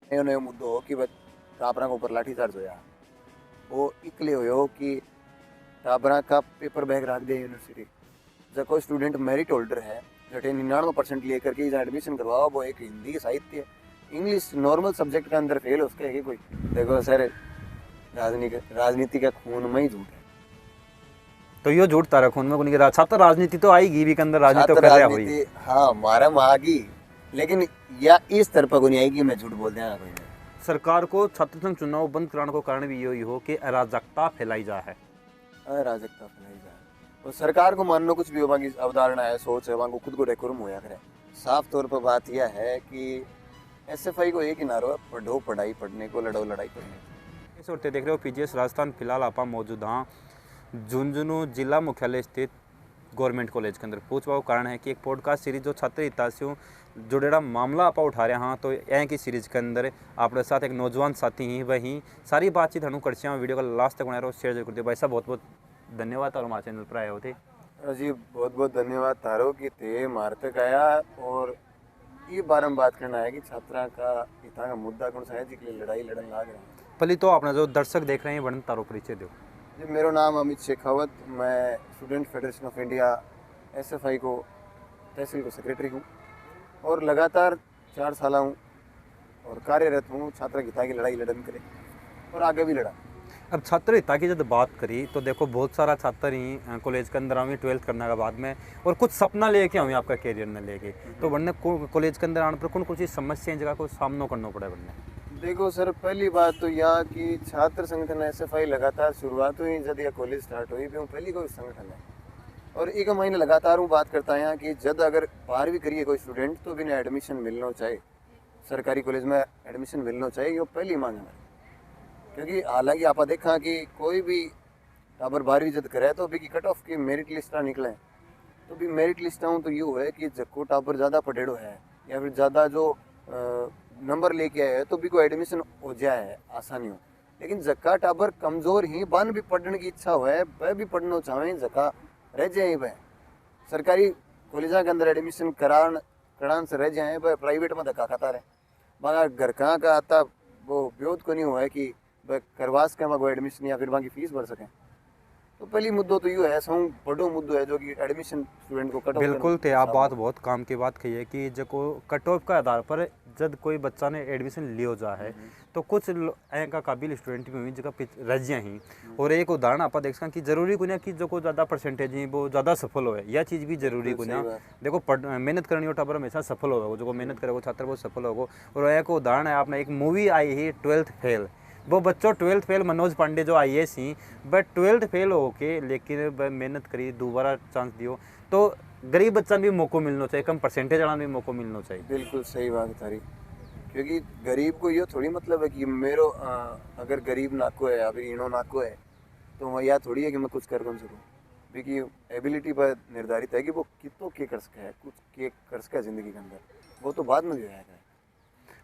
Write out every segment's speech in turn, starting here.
नयो नयो मुद्दो हो कि टाबरा के ऊपर लाठीचार्ज होया वो इकले हो कि टाबरा का पेपर बैग रख दिया यूनिवर्सिटी। जब कोई स्टूडेंट मेरिट होल्डर है जटे 99% लेकर के एडमिशन करवाओ वो एक हिंदी साहित्य इंग्लिश नॉर्मल सब्जेक्ट के अंदर फेल उसके है कि कोई देखो सर राजनीति का खून में ही झूठ है। तो यो झूठ तारा खून में कोनी के छात्र राजनीति तो आएगी भी के अंदर राजनीति तो कर रहा हुई हाँ हमारा मागी लेकिन या इस तरफ को नहीं आएगी मैं झूठ बोल दिया कोई नहीं। सरकार को छात्र संघ चुनाव बंद कराने को कारण भी यही हो कि अराजकता फैलाई जा है। अराजकता फैलाई जा है और सरकार को मानना कुछ भी होगा अवधारणा है सोच है वहाँ को खुद को डेकोरम होया करे। साफ तौर पर बात यह है कि एसएफआई को एक ही नारो है पढ़ो पढ़ाई पढ़ने को लड़ो लड़ाई पढ़ने। इस वक्त देख रहे हो पीजीएस राजस्थान फिलहाल आप मौजूद हाँ झुंझुनू जिला मुख्यालय स्थित गवर्नमेंट कॉलेज के अंदर पूछवा कारण है कि एक पॉडकास्ट सीरीज जो छात्र हिताशियों जुड़ेड़ा मामला आप उठा रहे हाँ तो यह की सीरीज के अंदर आपके साथ एक नौजवान साथी ही वही सारी बातचीत हूँ करसिया वीडियो का लास्ट तक बना रहो शेयर जरूर कर दियो। भाई साहब बहुत बहुत धन्यवाद और हमारे चैनल पर आए होते जी बहुत बहुत धन्यवाद तारो कि ते मार तक आया और ये बार हम बात करना है कि छात्रा का हिता का मुद्दा कौन सा है जिसके लिए लड़ाई लड़न लाग रहे हैं। पहले तो अपना जो दर्शक देख रहे हैं वर्ण तारो परिचय दो। जी मेरा नाम अमित शेखावत मैं student federation of India SFI को तहसील को सेक्रेटरी हूँ और लगातार 4 साल हूँ और कार्यरत हूँ छात्र हिता की लड़ाई लड़न करे और आगे भी लड़ा। अब छात्र हिता की जब बात करी तो देखो बहुत सारा छात्र ही कॉलेज के अंदर आवे 12th करने के बाद में और कुछ सपना लेके आवे आपका कैरियर न लेके तो बनने कॉलेज के अंदर आने पर कौन कौन सी समस्या जगह को सामना करना पड़ा बनने। देखो सर पहली बात तो यह कि छात्र संगठन एसएफआई लगातार शुरुआत हुई जब यह कॉलेज स्टार्ट हुई भी पहली कोई संगठन है और एक महीने लगातार हूँ बात करता है कि जब अगर 12वीं करिए कोई स्टूडेंट तो बिना एडमिशन मिलना चाहिए सरकारी कॉलेज में एडमिशन मिलना चाहिए ये पहली मांग है। क्योंकि हालांकि आप देखा कि कोई भी टाबर 12वीं जब करे तो भी कट ऑफ की मेरिट लिस्ट निकले तो भी मेरिट लिस्ट हूँ तो यूँ है कि जब को टाबर ज़्यादा पढ़ेड़ो है या फिर ज़्यादा जो नंबर लेके आए तो भी कोई एडमिशन हो जाए आसानी हो। लेकिन जक्का टाबर कमज़ोर ही बन भी पढ़ने की इच्छा हो वह भी पढ़ना चाहें जक्का रह जाए वह सरकारी कॉलेजा के अंदर एडमिशन करान से रह जाए वह प्राइवेट में धक्का खाता रहे मगर घर कहाँ का आता वो व्योत को नहीं हुआ है कि वह करवास के वो एडमिशन या फिर वहाँ की फीस भर सकें। तो पहली मुद्दों तो यूँ है सौ बड़ो मुद्दो है जो कि एडमिशन स्टूडेंट को कट ऑफ बिल्कुल थे आप बात बहुत काम की बात कही है कि जब को कट ऑफ का आधार पर जब कोई बच्चा ने एडमिशन लियो जा है तो कुछ का काबिल स्टूडेंट भी हुई जगह रजियाँ ही और एक उदाहरण आप देख सकते कि जरूरी को ना कि जो को ज़्यादा परसेंटेज ही वो ज़्यादा सफल हो यह चीज़ भी जरूरी को ना देखो मेहनत करनी हो टाबर हमेशा सफल होगा जो मेहनत करेगा छात्र वो सफल होगा। और एक उदाहरण है आपने एक मूवी आई है 12th फेल वो बच्चों 12th फेल मनोज पांडे जो IAS he but 12th fail हो के लेकिन मेहनत करी दोबारा चांस दियो तो गरीब बच्चा भी मौका मिलना चाहिए कम परसेंटेज वाला भी मौका मिलना चाहिए। बिल्कुल सही बात है तारी क्योंकि गरीब को ये थोड़ी मतलब है कि मेरो अगर गरीब नाको है या फिर इनो नाको है तो यह थोड़ी है कि मैं कुछ कर कौन सकूँ क्योंकि एबिलिटी पर निर्धारित है कि वो कितो के कर सके है कुछ के कर सके ज़िंदगी के अंदर वो तो बाद में जो है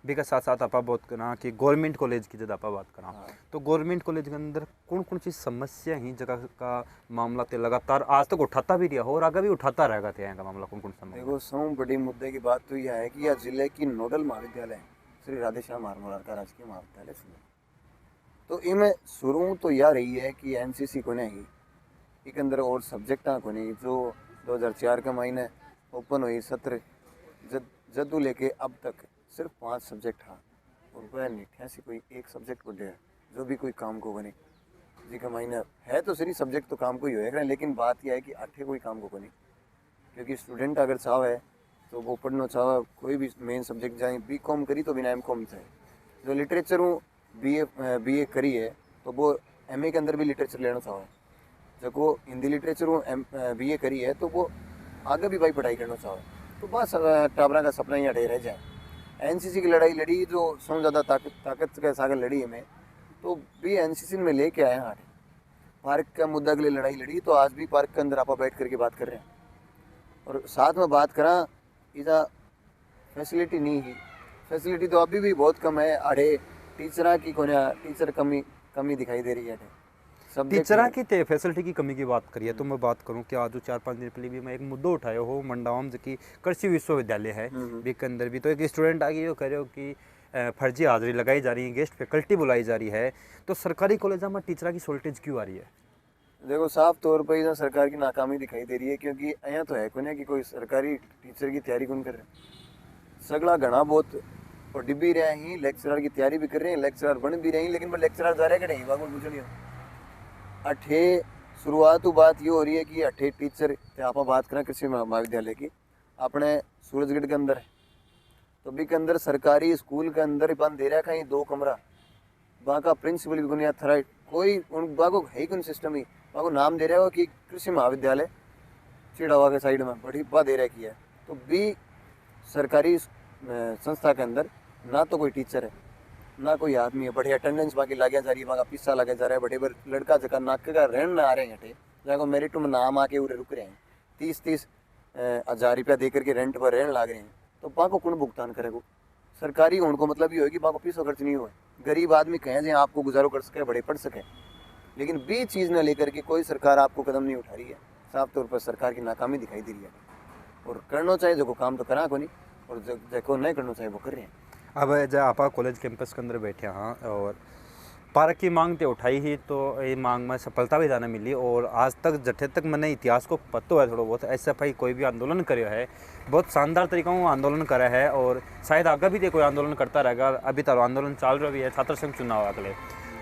भी के साथ साथ आप बात करा कि गवर्नमेंट कॉलेज की जब आप बात करा तो गवर्नमेंट कॉलेज के अंदर कौन कौन सी समस्या ही जगह का मामला ते लगातार आज तक उठाता भी रहा हो और आगे भी उठाता रहेगा थे का मामला कौन कौन सा। देखो सौ बड़ी मुद्दे की बात तो यह है कि यह जिले की नोडल महाविद्यालय श्री राधेश्याम मारमोलार का राजकीय महाविद्यालय तो इनमें शुरू तो यह रही है कि NCC को नहीं एक अंदर और सब्जेक्ट को नहीं जो 2004 के महीने ओपन हुई सत्र जद्दू लेके अब तक सिर्फ 5 सब्जेक्ट हाँ और वह 88 कोई एक सब्जेक्ट को दे जो भी कोई काम को बने जी का महीना है तो सिर्फ सब्जेक्ट तो काम को ही होएगा लेकिन बात यह है कि 8 कोई काम को बने क्योंकि स्टूडेंट अगर चाहे तो वो पढ़ना चाहे कोई भी मेन सब्जेक्ट जाए BCom करी तो बिना MCom चाहे जो लिटरेचर हूँ BA करी है तो वो MA के अंदर भी लिटरेचर लेना चाहे जब वो हिंदी लिटरेचर हूँ BA करी है तो वो आगे भी भाई पढ़ाई करना चाहे तो बस टाबरा का सपना ही अड़े रह जाए। NCC की लड़ाई लड़ी जो सबसे ज़्यादा ताकत के सागर लड़ी है मैं तो भी NCC में लेके आए हैं। पार्क का मुद्दा के लिए लड़ाई लड़ी तो आज भी पार्क के अंदर आप बैठ करके बात कर रहे हैं और साथ में बात करा इधर फैसिलिटी नहीं है फैसिलिटी तो अभी भी बहुत कम है अड़े टीचर की कोने टीचर कमी दिखाई दे रही है टीचर की ते फैसिलिटी की कमी की बात करिए तो मैं बात करूं कि आज 4-5 दिन पहले भी मैं एक मुद्दा उठाया हो मंडावम जो कि कृषि विश्वविद्यालय है भी के अंदर भी तो एक स्टूडेंट आ गई कह रहे हो कि फर्जी हाजिरी लगाई जा रही है, गेस्ट फैकल्टी बुलाई जा रही है, तो सरकारी कॉलेजों में टीचर की शॉर्टेज क्यों आ रही है? देखो साफ तौर पर इधर सरकार की नाकामी दिखाई दे रही है, क्योंकि यहाँ तो है कोई कि कोई सरकारी टीचर की तैयारी कौन कर रहे हैं। सगला घना बहुत और डिब्बी रहे ही लेक्चरर की तैयारी भी कर रहे हैं, लेक्चरर बन भी रहे हैं, लेकिन वो लेक्चरर जा रहे कटे ही बागो कुछ नहीं हो। अठे शुरुआत बात ये हो रही है कि अठे टीचर आप बात करें कृषि महाविद्यालय की अपने सूरजगढ़ के अंदर है, तो भी के अंदर सरकारी स्कूल के अंदर बंद दे रहा है कहीं 2 कमरा, वहाँ का प्रिंसिपल की बुनियाद थराइट कोई उन बागो है ही कौन सिस्टम ही, वहाँ नाम दे रहा हो कि कृषि महाविद्यालय चिड़ावा के साइड में बड़ी बात दे रखी है। तो भी सरकारी संस्था के अंदर ना तो कोई टीचर है ना कोई आदमी है, बड़ी अटेंडेंस बाकी लागे जा रही है, वहाँ का पिस्सा लगे जा रहा है, बड़े बड़े लड़का जगह नाक का रहन ना आ रहे हैं, जहाँ मेरिट में नाम आके उरे रुक रहे हैं, 30-30 हज़ार रुपया दे करके रेंट पर रहने लग रहे हैं। तो वहाँ को कौन भुगतान करेगा? सरकारी होने को मतलब ये होगी वहाँ को पैसा खर्च नहीं हुआ, गरीब आदमी कहें जो आपको गुजारो कर सके, बड़े पढ़ सके, लेकिन बी चीज़ न लेकर के कोई सरकार आपको कदम नहीं उठा रही है। साफ तौर पर सरकार की नाकामी दिखाई दे रही है, और करना चाहिए जो काम तो करा को नहीं, और जो नहीं करना चाहिए वो कर रहे हैं। अब जब आप कॉलेज कैंपस के अंदर बैठे हाँ और पार्क की मांग तो उठाई ही, तो ये मांग में सफलता भी जाना मिली, और आज तक जठे तक मैंने इतिहास को पता है थोड़ा बहुत, SFI कोई भी आंदोलन करे है बहुत शानदार तरीका में आंदोलन करा है, और शायद आगे भी कोई आंदोलन करता रहेगा। अभी तो आंदोलन चल रहा भी है, छात्र संघ चुनाव अगले,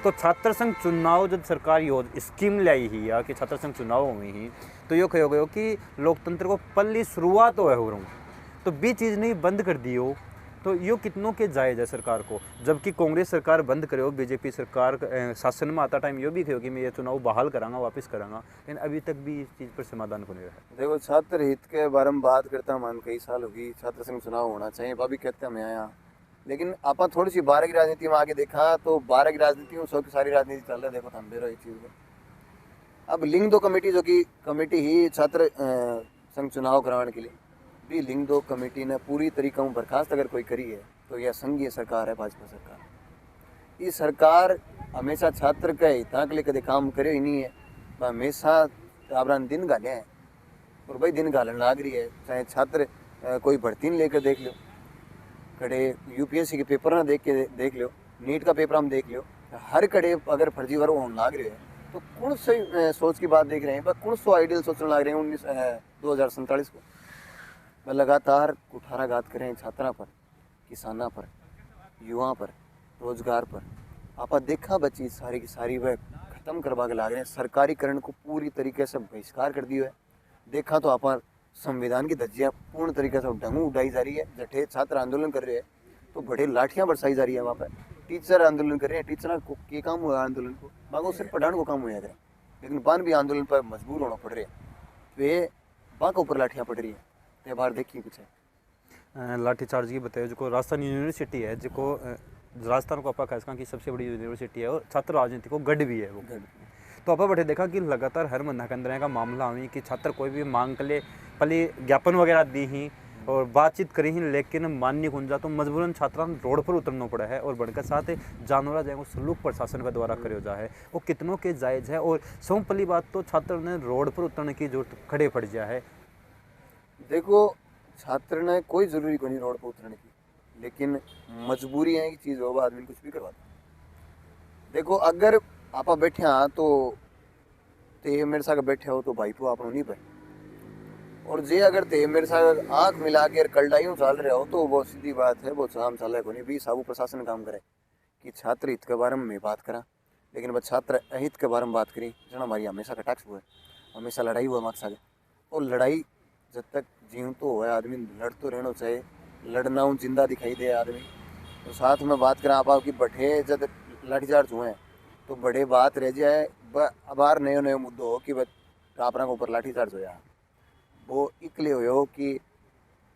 तो छात्र संघ चुनाव जब सरकार यो स्कीम लाई ही या कि छात्र संघ चुनाव हुई ही, तो यो कहो गयो कि लोकतंत्र को पल्ली शुरुआत हो रहा हूँ, तो भी चीज़ नहीं बंद कर दी हो, तो यो कितनों के जायज़ है सरकार को, जबकि कांग्रेस सरकार बंद करे हो, बीजेपी सरकार शासन में आता टाइम यो भी कहो कि मैं ये चुनाव बहाल करांगा, वापस करांगा, लेकिन अभी तक भी इस चीज़ पर समाधान को नहीं रहा। देखो छात्र हित के बारे में बात करता मान कई साल होगी, छात्र संघ चुनाव होना चाहिए, भाभी कहते हैं मैं आया, लेकिन आप थोड़ी सी बारह की राजनीति में आगे देखा तो 12 की राजनीति में 100 की सारी राजनीति चल रहा है। देखो थम रहो इस चीज़ को। अब लिंग दो कमेटी जो कि कमेटी ही छात्र संघ चुनाव कराने के लिए भी लिंग दो कमेटी ने पूरी तरीका में बर्खास्त अगर कोई करी है तो यह संघीय सरकार है, भाजपा सरकार। ये सरकार हमेशा छात्र के हित के लिए कदे काम करे ही नहीं है, हमेशा टाबरान दिन गाले हैं, और भाई दिन गालन लाग रही है, चाहे छात्र कोई भर्ती नहीं लेकर देख लो, कड़े UPSC के पेपर ना देख लो, नीट का पेपर हम देख लो, हर कड़े अगर फर्जी वर्ग होने लाग रहे हैं तो कौन सी सोच की बात देख रहे हैं, कौन सो आइडियल सोचने लग रहे हैं 2047 को। मैं लगातार कुठाराघात कर रहे हैं छात्रा पर, किसाना पर, युवा पर, रोजगार पर। आप देखा बची सारी की सारी वह खत्म करवा के लाग रहे हैं, सरकारीकरण को पूरी तरीके से बहिष्कार कर दिया है। देखा तो आप संविधान की धज्जियाँ पूर्ण तरीके से ढंगू उड़ाई जा रही है। जठे छात्र आंदोलन कर रहे हैं तो बड़े लाठियाँ बरसाई जा रही है, वहाँ पर टीचर आंदोलन कर रहे हैं, टीचर को क्या काम हुआ आंदोलन को, वहाँ को सिर्फ पढ़ाने को काम हुआ है, लेकिन बान भी आंदोलन पर मजबूर होना पड़ रहा है, वे वहाँ के ऊपर लाठियाँ पड़ रही है। त्यौहार देखिए कुछ है लाठीचार्ज की बताइए, जो राजस्थान यूनिवर्सिटी है, जो राजस्थान को आप कह की सबसे बड़ी यूनिवर्सिटी है, और छात्र राजनीति को गढ़ भी है वो। तो आप बैठे देखा कि लगातार हर महीना के अंदर का मामला हुई कि छात्र कोई भी मांग के लिए पहले ज्ञापन वगैरह दी ही और बातचीत करी ही, लेकिन मान्य गुंजा तो मजबूरन छात्रा रोड पर उतरना पड़ा है, और बढ़कर साथ जानवरा जाए वो सलूक प्रशासन के द्वारा करे जा है, वो कितनों के जायज़ है। और सौ पहली बात तो छात्र ने रोड पर उतरने की जरूरत खड़े पड़ गया है। देखो छात्र ने कोई ज़रूरी को नहीं रोड पर उतरने की, लेकिन मजबूरी है कि चीज़ हो आदमी कुछ भी करवाता। देखो अगर आप बैठे हाँ तो ते मेरे साथ बैठे हो तो भाई को आप नहीं पर, और जे अगर ते मेरे साथ आँख मिला के कलडाइयों चल रहे हो तो वो सीधी बात है, वो काम चल रहा है को नहीं भी साबु प्रशासन काम करे कि छात्र हित के बारे में मैं बात करा, लेकिन वह छात्र अहित के बारे में बात करी जना हमारी हमेशा कटाक्ष हुआ है, हमेशा लड़ाई हुआ मार्क्स आगे। और लड़ाई जब तक जीव तो हो आदमी लड़ तो रहना चाहिए, लड़ना हूँ जिंदा दिखाई दे आदमी। तो साथ में बात करें आप की बठे जब लाठीचार्ज हुए हैं तो बड़े बात रह जाए, अबार नयो नयो मुद्दो हो कि टापरा के ऊपर लाठीचार्ज होया, वो इसलिए हो कि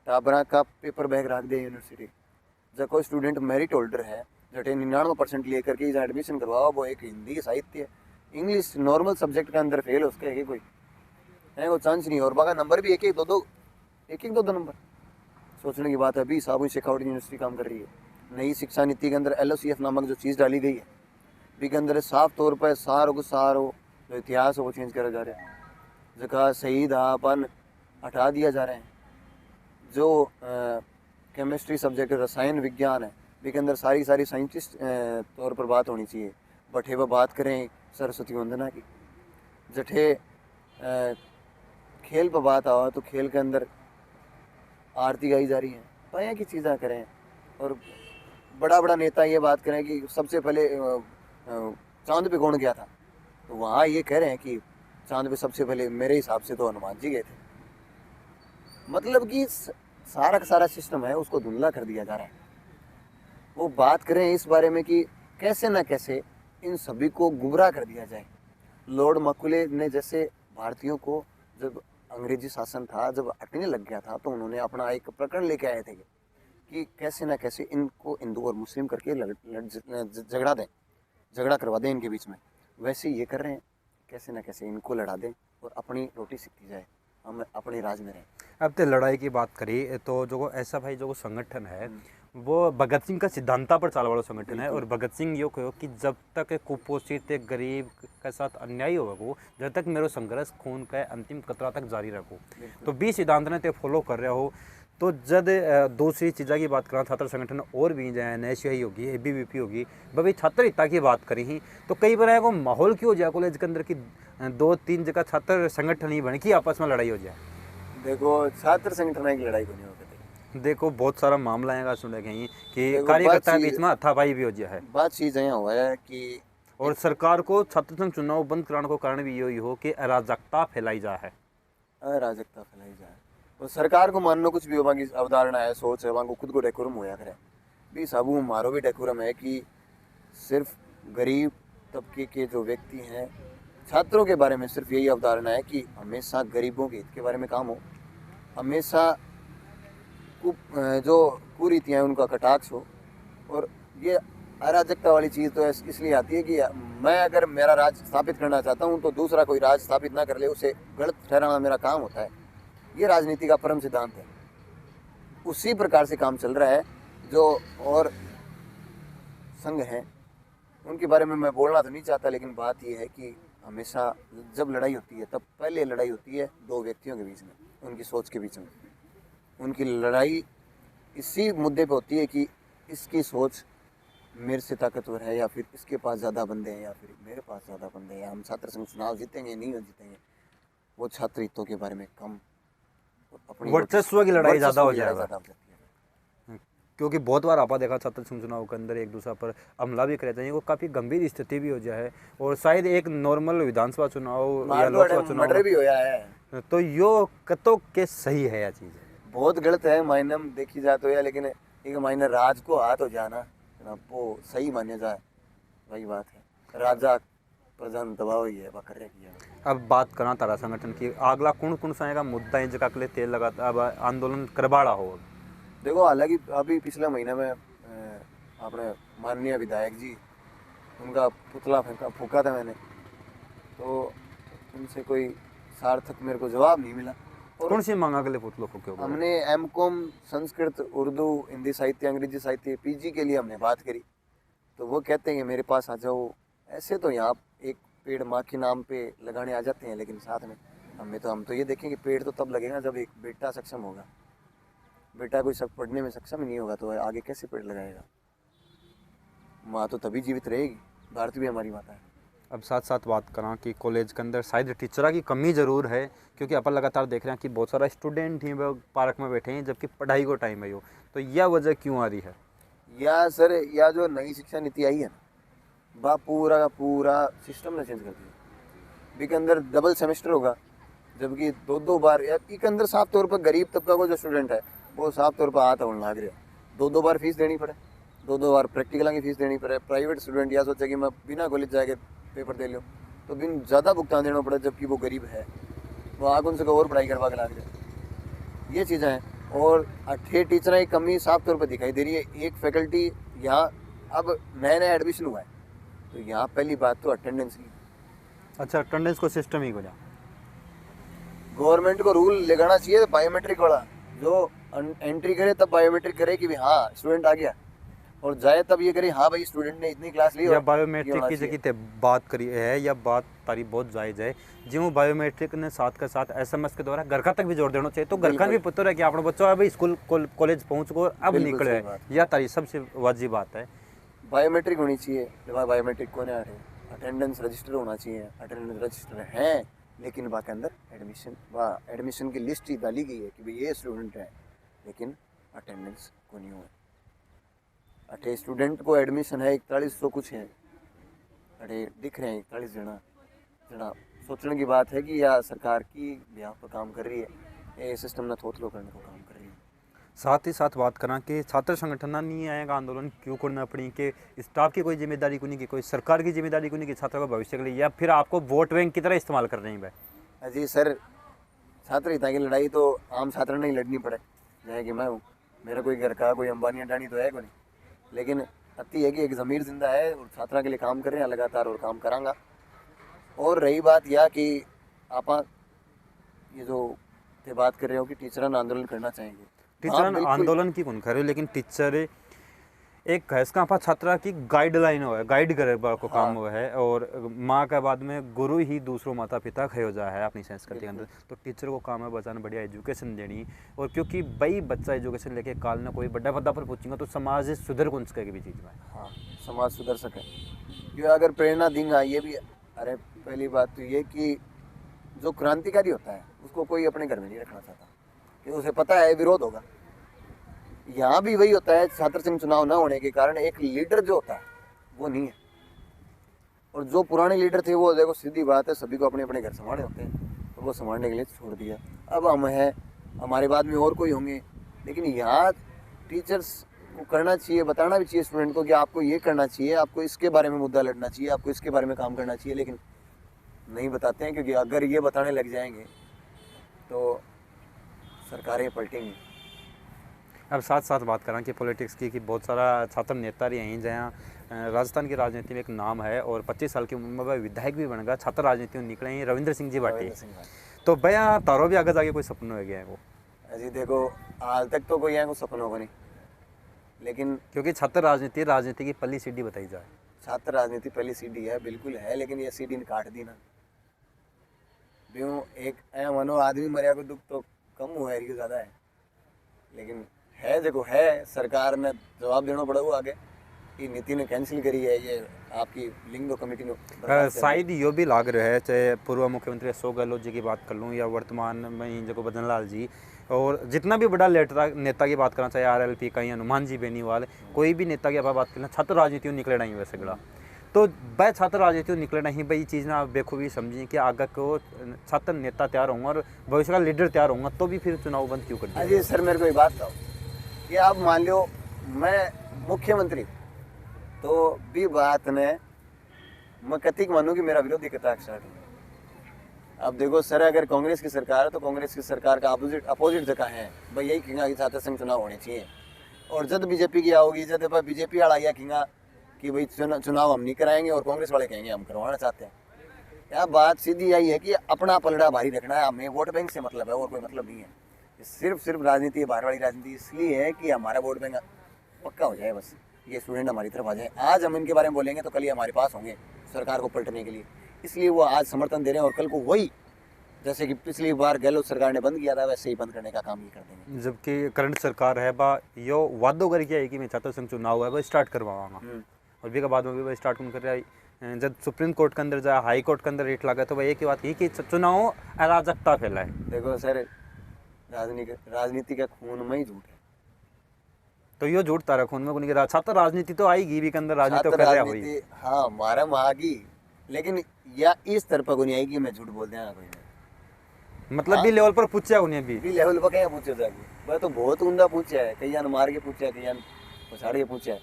टापरा का पेपर बैग रख दिया यूनिवर्सिटी। जब कोई स्टूडेंट मेरिट होल्डर है जटे 99% लेकर के जहाँ एडमिशन करवाओ, वो एक हिंदी साहित्य इंग्लिश नॉर्मल सब्जेक्ट के अंदर फेल हो उसके है कोई है वो चांस नहीं, और बाका नंबर भी एक एक दो नंबर। सोचने की बात है। अभी साबुन शेखावटी यूनिवर्सिटी काम कर रही है, नई शिक्षा नीति के अंदर LOCF नामक जो चीज़ डाली गई है, भी के अंदर साफ तौर पर सारो जो इतिहास है वो चेंज करा जा रहा है, जगह शहीद अपन हटा दिया जा रहे हैं। जो केमिस्ट्री सब्जेक्ट रसायन विज्ञान है के अंदर सारी सारी साइंटिस्ट तौर पर बात होनी चाहिए। बठे पर बात करें सरस्वती वंदना की, जठे खेल पर बात आवा तो खेल के अंदर आरती गाई जा रही है, पाया की चीज़ें करें। और बड़ा बड़ा नेता ये बात करें कि सबसे पहले चांद पे कौन गया था, तो वहाँ ये कह रहे हैं कि चांद पे सबसे पहले मेरे हिसाब से तो हनुमान जी गए थे। मतलब कि सारा का सारा सिस्टम है उसको धुंधला कर दिया जा रहा है। वो बात करें इस बारे में कि कैसे ना कैसे इन सभी को गुमराह कर दिया जाए। लॉर्ड मकुले ने जैसे भारतीयों को जब अंग्रेजी शासन था, जब हटने लग गया था, तो उन्होंने अपना एक प्रकरण लेके आए थे कि कैसे ना कैसे इनको हिंदू और मुस्लिम करके झगड़ा दें, झगड़ा करवा दें इनके बीच में। वैसे ये कर रहे हैं, कैसे ना कैसे इनको लड़ा दें और अपनी रोटी सीखती जाए, हम अपने राज में रहें। अब तो लड़ाई की बात करी तो जो ऐसा भाई जो संगठन है वो भगत सिंह का सिद्धांता पर चाल वाला संगठन है। और भगत सिंह यो कहो कि जब तक कुपोषित गरीब के साथ अन्याय हो, जब तक मेरो संघर्ष खून का अंतिम कतरा तक जारी रखो। तो 20 सिद्धांत ने ते फॉलो कर रहे हो। तो जब दूसरी चीज़ा की बात करा, छात्र संगठन और भी जाए, NSCI होगी, ABVP होगी, भाई छात्र हिता की बात करी ही, तो कई बार को माहौल क्यों हो जाए कॉलेज के अंदर की 2-3 जगह छात्र संगठन ही बने कि आपस में लड़ाई हो जाए। देखो छात्र संगठन की लड़ाई को नहीं होती। देखो बहुत सारा मामला है सुने कहीं कि कार्यकर्ता के बीच में हाथापाई भी हो गया है। बात चीज़ यहाँ हुआ है कि और सरकार को छात्र संघ चुनाव बंद कराने को कारण भी यही हो कि अराजकता फैलाई जा है, अराजकता फैलाई जाए। और सरकार को मानना कुछ भी हो, बाकी अवधारणा है, सोच है, वहाँ को खुद को डेकोरम होया करे भी। सब हमारो भी डेकोरम है कि सिर्फ गरीब तबके के जो व्यक्ति हैं, छात्रों के बारे में सिर्फ यही अवधारणा है कि हमेशा गरीबों के हित के बारे में काम हो, हमेशा जो कुरीतियाँ उनका कटाक्ष हो। और ये अराजकता वाली चीज़ तो इसलिए आती है कि मैं अगर मेरा राज स्थापित करना चाहता हूँ तो दूसरा कोई राज स्थापित ना कर ले, उसे गलत ठहराना मेरा काम होता है। ये राजनीति का परम सिद्धांत है। उसी प्रकार से काम चल रहा है। जो और संघ हैं उनके बारे में मैं बोलना तो नहीं चाहता, लेकिन बात यह है कि हमेशा जब लड़ाई होती है तब पहले लड़ाई होती है दो व्यक्तियों के बीच में, उनकी सोच के बीच में। उनकी लड़ाई इसी मुद्दे पे होती है कि इसकी सोच मेरे से ताकतवर है, या फिर इसके पास ज़्यादा बंदे हैं, या फिर मेरे पास ज़्यादा बंदे हैं, या हम छात्र संघ चुनाव जीतेंगे नहीं जीतेंगे। वो छात्र हितों के बारे में कम, अपनी वर्चस्व की लड़ाई ज़्यादा हो जाएगा। जाती है। क्योंकि बहुत बार आपा देखा छात्र संघ चुनाव के अंदर एक दूसरे पर हमला भी करे जाए, वो काफ़ी गंभीर स्थिति भी हो जाए। और शायद एक नॉर्मल विधानसभा चुनाव या लोकसभा चुनाव भी होया है, तो यो कतो के सही है यह चीज़ बहुत गलत है मायने में देखी जाए तो। या लेकिन एक मायने राज को हाथ हो जाना वो सही माने जाए, वही बात है। राजा प्रधान दबाव ही है बकर किया। अब बात करा तारा संगठन की, अगला कौन सा का मुद्दा है जगह के लिए तेल लगा अब आंदोलन करवाड़ा हो। देखो हालांकि अभी पिछले महीने में अपने माननीय विधायक जी, उनका पुतला फूका था मैंने, तो उनसे कोई सार्थक मेरे को जवाब नहीं मिला। कौन सी मांगा के लिए पुतला फूके? हमने M.Com संस्कृत, उर्दू, हिंदी साहित्य, अंग्रेजी साहित्य, PG के लिए हमने बात करी, तो वो कहते हैं कि मेरे पास आ जाओ। ऐसे तो यहाँ एक पेड़ माँ के नाम पे लगाने आ जाते हैं, लेकिन साथ में हम तो ये देखें कि पेड़ तो तब लगेगा जब एक बेटा सक्षम होगा। बेटा कोई सब पढ़ने में सक्षम नहीं होगा तो आगे कैसे पेड़ लगाएगा? माँ तो तभी जीवित रहेगी। भारती भी हमारी माता है। अब साथ साथ बात करा कि कॉलेज के अंदर शायद टीचर की कमी ज़रूर है, क्योंकि अपन लगातार देख रहे हैं कि बहुत सारा स्टूडेंट ही पार्क में बैठे हैं जबकि पढ़ाई को टाइम है। तो यह वजह क्यों आ रही है? या सर या जो नई शिक्षा नीति आई है ना, पूरा का पूरा सिस्टम ने चेंज कर दिया। इसके अंदर डबल सेमेस्टर होगा, जबकि दो बार इसके अंदर साफ तौर पर गरीब तबका को जो स्टूडेंट है वो साफ तौर पर हाथ होने लग रहा। दो बार फीस देनी पड़े, दो बार प्रैक्टिकल की फीस देनी पड़े। प्राइवेट स्टूडेंट या सोचे कि मैं बिना कॉलेज जाके पेपर दे लो, तो बिन ज़्यादा भुगतान देना पड़े, जबकि वो गरीब है, वो आगे उनसे और पढ़ाई करवा के ला रहे। ये चीज़ें हैं। और 8 टीचर की कमी साफ तौर पर दिखाई दे रही है। एक फैकल्टी यहाँ अब नया एडमिशन हुआ है, तो यहाँ पहली बात तो अटेंडेंस की। अच्छा, अटेंडेंस को सिस्टम ही हो जा, गवर्नमेंट को रूल लगाना चाहिए बायोमेट्रिक वाला, जो एंट्री करे तब बायोमेट्रिक करे कि हाँ स्टूडेंट आ गया। और जाए तब ये करे हाँ भाई स्टूडेंट ने इतनी क्लास ली या और बायोमेट्रिक होना की चाहिए। जगह ते बात करी है या बात तारी बहुत जायज़ है जो बायोमेट्रिक ने साथ के साथ एसएमएस के द्वारा घर का तक भी जोड़ देना चाहिए तो घर का भी पता है कि अपना बच्चा अभी स्कूल कॉलेज पहुंच को अब बिल्कुल निकले सही है बात। या तारी सबसे वाजिब बात है। बायोमेट्रिक होनी चाहिए, बायोमेट्रिक को ना अटेंडेंस रजिस्टर होना चाहिए, अटेंडेंस रजिस्टर है लेकिन बाकी अंदर एडमिशन की लिस्ट ही डाली गई है कि भाई ये स्टूडेंट है लेकिन अटेंडेंस को नहीं हुआ। अठे स्टूडेंट को एडमिशन है 4100 कुछ है, अरे दिख रहे हैं 41 जना सोचने की बात है कि या सरकार की ब्याह पर काम कर रही है, ये सिस्टम ना थोथलो करने को काम कर रही है। साथ ही साथ बात करा कि छात्र संगठन नहीं आएगा आंदोलन क्यों करना पड़ी कि स्टाफ की कोई जिम्मेदारी को नहीं कि कोई सरकार की जिम्मेदारी को नहीं कि छात्रों का भविष्य के लिए या फिर आपको वोट बैंक की तरह इस्तेमाल कर रही है। अजी सर छात्र हिता की लड़ाई तो आम छात्र नहीं लड़नी पड़े, जैसे कि मैं हूँ, मेरा कोई घर का कोई अंबानी अडानी तो है को नहीं, लेकिन अति है कि एक ज़मीर जिंदा है और छात्रा के लिए काम कर रहे हैं लगातार और काम करांगा। और रही बात यह कि आप ये जो थे बात कर रहे हो कि टीचर आंदोलन करना चाहेंगे, टीचर आंदोलन की कौन करे लेकिन टीचर एक इसका आपा छात्रा की गाइडलाइन हो है गाइड करे को काम हुआ है और माँ के बाद में गुरु ही दूसरों माता पिता खयो जा है अपनी संस्कृति के अंदर। तो टीचर को काम है बच्चा बढ़िया एजुकेशन देनी और क्योंकि भाई बच्चा एजुकेशन लेके काल ना कोई बड़ा पदा पर पहुंचेगा तो समाज सुधर कौन सके भी चीज़ में। हाँ समाज सुधर सके ये अगर प्रेरणा देंगे ये भी। अरे पहली बात तो ये कि जो क्रांतिकारी होता है उसको कोई अपने घर में नहीं रखना चाहता कि उसे पता है विरोध होगा। यहाँ भी वही होता है, छात्र संघ चुनाव न होने के कारण एक लीडर जो होता है वो नहीं है, और जो पुराने लीडर थे वो देखो सीधी बात है सभी को अपने अपने घर संभाले होते हैं तो वो संभालने के लिए छोड़ दिया। अब हम हैं, हमारे बाद में और कोई होंगे, लेकिन यहाँ टीचर्स को करना चाहिए, बताना भी चाहिए स्टूडेंट को कि आपको ये करना चाहिए, आपको इसके बारे में मुद्दा लड़ना चाहिए, आपको इसके बारे में काम करना चाहिए, लेकिन नहीं बताते हैं क्योंकि अगर ये बताने लग जाएंगे तो सरकारें पलटेंगी। अब साथ साथ बात करें कि पॉलिटिक्स की कि बहुत सारा छात्र नेता रहे हैं जहाँ राजस्थान की राजनीति में एक नाम है और 25 साल की उम्र में विधायक भी बन गया, छात्र राजनीति में निकले हैं रविंद्र सिंह जी भाटी। तो भैया तारो भी आगे जाके कोई सपना हो गया है वो अजी देखो हाल तक तो कोई है को सपना होगा नहीं, लेकिन क्योंकि छात्र राजनीति की पहली सीढ़ी बताई जाए। छात्र राजनीति पहली सीढ़ी है बिल्कुल है, लेकिन ये सीढ़ी काट दी ना क्यों एक मनो आदमी मरिया को दुख तो कम हुआ है ज़्यादा है, लेकिन है देखो है सरकार ने जवाब देना पड़ा वो आगे कि नीति ने कैंसिल करी है ये आपकी लिंगो कमेटी ने। शायद यो भी लाग रहा है चाहे पूर्व मुख्यमंत्री अशोक गहलोत जी की बात कर लूँ या वर्तमान में जो बदन लाल जी और जितना भी बड़ा नेता की बात करना चाहे RLP कहीं हनुमान जी बेनीवाल कोई भी नेता की आप बात करना छात्र राजनीति निकले नहीं वैसे गड़ा तो भाई छात्र राजनीति निकले नहीं भाई चीज़ ना आप बेखूबी समझिए कि आगे को छात्र नेता तैयार होंगे और भविष्य का लीडर तैयार होंगे तो भी फिर चुनाव बंद क्यों कर दिया। अजी सर मेरे को एक बात बताओ कि आप मान लो मैं मुख्यमंत्री तो भी बात ने मैं कतिक मानूँ कि मेरा विरोधी कता स्टार्ट हो। अब देखो सर अगर कांग्रेस की सरकार है तो कांग्रेस की सरकार का अपोजिट जगह है भाई यही कहेंगे कि छात्र संघ चुनाव होने चाहिए, और जब बीजेपी की आओगी जब बीजेपी वाला यह कहेंगा कि भाई चुनाव हम नहीं कराएंगे और कांग्रेस वाले कहेंगे हम करवाना चाहते हैं। यह बात सीधी यही है कि अपना पलड़ा भारी रखना है, हमें वोट बैंक से मतलब है और कोई मतलब नहीं है। सिर्फ राजनीति बाहर वाली राजनीति इसलिए है कि हमारा वोट बैंक पक्का हो जाए, बस ये स्टूडेंट हमारी तरफ आ जाए। आज हम इनके बारे में बोलेंगे तो कल ही हमारे पास होंगे सरकार को पलटने के लिए, इसलिए वो आज समर्थन दे रहे हैं और कल को वही जैसे कि पिछली बार गहलोत सरकार ने बंद किया था वैसे ही बंद करने का काम ही कर देंगे। जबकि करंट सरकार है बा यो वादो करके आई कि मैं छात्र संघ चुनाव है वह स्टार्ट करवाऊंगा और भी के बाद में भी वह स्टार्ट कर रहा है। जब सुप्रीम कोर्ट के अंदर जाए हाई कोर्ट के अंदर रेट लगा तो वह एक ही बात ही कि चुनाव अराजकता फैलाए। देखो सर राजनीति का खून में ही झूठ है, तो यो झूठ तारा खून में को नहीं छात्र राजनीति तो आएगी भी के अंदर राजनीति तो कर रहा हुई हाँ हमारा आगी, लेकिन या इस तरफ को नहीं आएगी मैं झूठ बोल देना कोई मतलब भी लेवल पर पूछा उन्हें भी लेवल पर क्या पूछे जाएगी वह तो बहुत उमदा पूछा है, कई मार के पूछा है कई पछाड़ के पूछा है,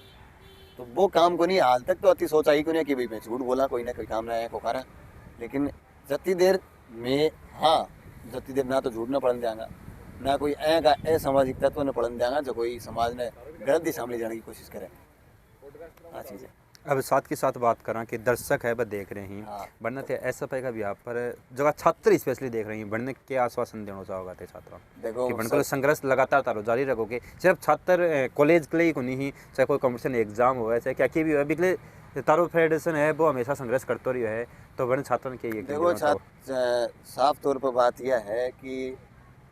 तो वो काम को नहीं हाल तक तो अति सोचा ही को नहीं कि भाई मैं झूठ बोला कोई ना कोई काम ना है को करा, लेकिन जति देर में हाँ जति देर ना तो झूठ ना पड़न देंगा ना कोई असामाजिक तत्व न पड़न देंगा जो कोई समाज ने गलत दिशा में ले जाने की कोशिश करे। हाँ चीज़ है। अब साथ के साथ बात करा कि दर्शक है वह देख रहे हैं हाँ। बढ़ने थे एसएफआई का भी यहाँ पर जगह छात्र स्पेशली देख रहे हैं बढ़ने के आश्वासन देना चाहोगा थे छात्रों देखो कि बढ़ने संघर्ष लगातार तारो जारी रखोगे सिर्फ छात्र कॉलेज के लिए को नहीं चाहे कोई कॉम्पिटिशन एग्जाम हो चाहे क्या भी हो बिकले तारो फेडरेशन है वो हमेशा संघर्ष करते रही है तो बढ़ने छात्रों के देखो साफ तौर पर बात यह है कि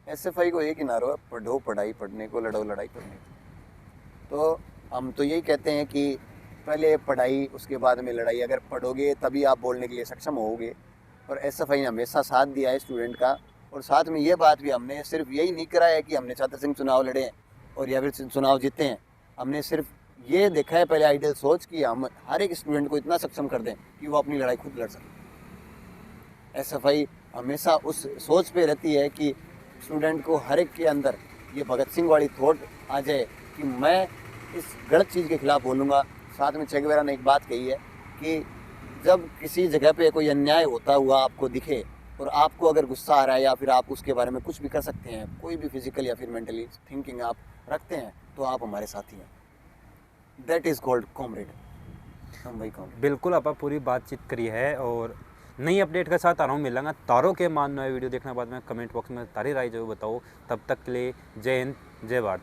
एसएफआई को एक ही नारा है, पढ़ो पढ़ाई पढ़ने को, लड़ो लड़ाई करने को। तो हम तो यही कहते हैं कि पहले पढ़ाई उसके बाद में लड़ाई। अगर पढ़ोगे तभी आप बोलने के लिए सक्षम होगे। और एसएफआई ने हमेशा साथ दिया है स्टूडेंट का। और साथ में ये बात भी हमने सिर्फ यही नहीं करा है कि हमने छात्र संघ चुनाव लड़े हैं और या फिर चुनाव जीते हैं। हमने सिर्फ ये देखा है पहले आइडियल सोच कि हम हर एक स्टूडेंट को इतना सक्षम कर दें कि वो अपनी लड़ाई खुद लड़ सके। एसएफआई हमेशा उस सोच पे रहती है कि स्टूडेंट को हर एक के अंदर ये भगत सिंह वाली थॉट आ जाए कि मैं इस गलत चीज़ के खिलाफ बोलूँगा। साथ में चे गुवेरा ने एक बात कही है कि जब किसी जगह पे कोई अन्याय होता हुआ आपको दिखे और आपको अगर गुस्सा आ रहा है या फिर आप उसके बारे में कुछ भी कर सकते हैं, कोई भी फिजिकल या फिर मेंटली थिंकिंग आप रखते हैं, तो आप हमारे साथी हैं। That is called comrade. हम भाई कॉमरेड। बिल्कुल आप पूरी बातचीत करी है और नई अपडेट के साथ आ रहा हूँ मिलूंगा। तारों के मान नए वीडियो देखने के बाद में कमेंट बॉक्स में तारी राय जो बताओ। तब तक के लिए जय हिंद जय भारत।